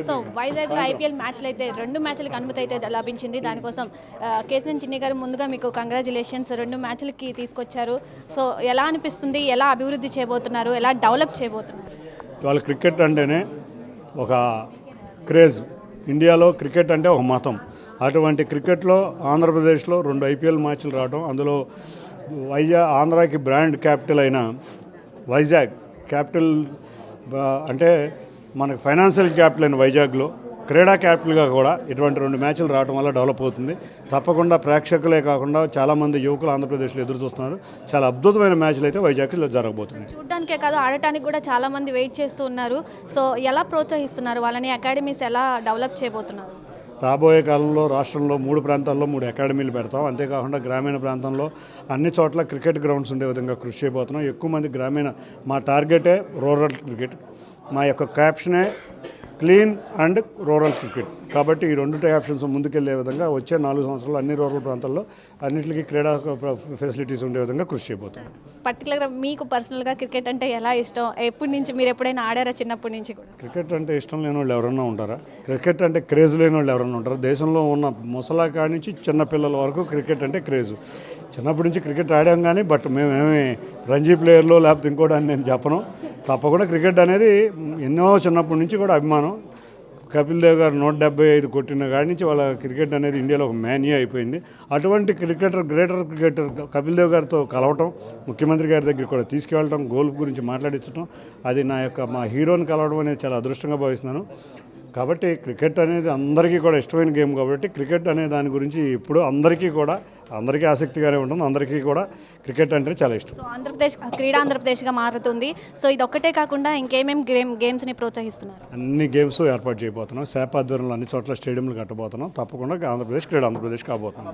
So వైజాగ్లో IPL మ్యాచ్లు అయితే 2 మ్యాచ్లకు అనుమతి అయితే లభించింది. దానికోసం కేశవన్ చిన్ని గారు ముందుగా మీకు కంగ్రాచులేషన్స్. 2 మ్యాచ్లకి తీసుకొచ్చారు. సో ఎలా అనిపిస్తుంది, ఎలా అభివృద్ధి చేయబోతున్నారు, ఎలా డెవలప్ చేయబోతున్నారు? ఇవాళ క్రికెట్ అంటేనే ఒక క్రేజ్. ఇండియాలో క్రికెట్ అంటే ఒక మతం. అటువంటి క్రికెట్లో ఆంధ్రప్రదేశ్లో 2 ఐపీఎల్ మ్యాచ్లు రావడం, అందులో ఆంధ్రాకి బ్రాండ్ క్యాపిటల్ అయిన వైజాగ్ క్యాపిటల్ అంటే మనకు ఫైనాన్షియల్ క్యాపిటల్ అయిన వైజాగ్లో క్రీడా క్యాపిటల్గా కూడా ఇటువంటి 2 మ్యాచ్లు రావడం వల్ల డెవలప్ అవుతుంది. తప్పకుండా ప్రేక్షకులే కాకుండా చాలామంది యువకులు ఆంధ్రప్రదేశ్లో ఎదురు చూస్తున్నారు. చాలా అద్భుతమైన మ్యాచ్లు అయితే వైజాగ్లో జరగబోతున్నాయి. చూడడానికే కాదు, ఆడటానికి కూడా చాలామంది వెయిట్ చేస్తూ ఉన్నారు. సో ఎలా ప్రోత్సహిస్తున్నారు వాళ్ళని? అకాడమీస్ ఎలా డెవలప్ చేయబోతున్నారు? రాబోయే కాలంలో రాష్ట్రంలో 3 ప్రాంతాల్లో 3 అకాడమీలు పెడతాం. అంతేకాకుండా గ్రామీణ ప్రాంతంలో అన్ని చోట్ల క్రికెట్ గ్రౌండ్స్ ఉండే విధంగా కృషి చేయబోతున్నాం. ఎక్కువ మంది మా టార్గెటే రూరల్ క్రికెట్. మా యొక్క క్యాప్షనే క్లీన్ అండ్ రూరల్ క్రికెట్. కాబట్టి ఈ 2 క్యాప్షన్స్ ముందుకెళ్లే విధంగా వచ్చే 4 సంవత్సరాలు అన్ని రూరల్ ప్రాంతాల్లో అన్నింటికి క్రీడా ఫెసిలిటీస్ ఉండే విధంగా కృషి చేయబోతున్నాం. పర్టికులర్గా మీకు పర్సనల్గా క్రికెట్ అంటే ఎలా ఇష్టం? ఎప్పటి నుంచి మీరు ఎప్పుడైనా ఆడారా? చిన్నప్పటి నుంచి కూడా క్రికెట్ అంటే ఇష్టం లేని వాళ్ళు ఎవరన్నా ఉంటారా? క్రికెట్ అంటే క్రేజ్ లేని వాళ్ళు ఎవరన్నా ఉంటారా? దేశంలో ఉన్న ముసలా కాడి నుంచి చిన్న పిల్లల వరకు క్రికెట్ అంటే క్రేజు. చిన్నప్పటి నుంచి క్రికెట్ ఆడాం కానీ మేమేమి రంజీ ప్లేయర్లో లేకపోతే ఇంకోటి అని నేను చెప్పను. తప్పకుండా క్రికెట్ అనేది ఎన్నో చిన్నప్పటి నుంచి కూడా అభిమానం. కపిల్ దేవ్ గారు 175 కొట్టిన కాడి నుంచి వాళ్ళ క్రికెట్ అనేది ఇండియాలో ఒక మేనియా అయిపోయింది. అటువంటి గ్రేటర్ క్రికెటర్ కపిల్ దేవ్ గారితో కలవటం, ముఖ్యమంత్రి గారి దగ్గర కూడా తీసుకెళ్ళటం, గోల్ఫ్ గురించి మాట్లాడించడం, అది మా హీరోని కలవడం అనేది చాలా అదృష్టంగా భావిస్తున్నాను. కాబట్టి క్రికెట్ అనేది అందరికీ కూడా ఇష్టమైన గేమ్ కాబట్టి క్రికెట్ అనే దాని గురించి ఇప్పుడు అందరికీ ఆసక్తిగానే ఉంటుంది. అందరికీ కూడా క్రికెట్ అంటే చాలా ఇష్టం. సో ఆంధ్రప్రదేశ్గా మారుతుంది. సో ఇది ఒక్కటే కాకుండా ఇంకేమేమి గేమ్స్ని ప్రోత్సహిస్తున్నారు? అన్ని గేమ్స్ ఏర్పాటు చేయబోతున్నాం. శాప్ ఆధ్వర్యంలో అన్ని చోట్ల స్టేడియంలు కట్టబోతున్నాం. తప్పకుండా ఆంధ్రప్రదేశ్ కాబోతున్నాం.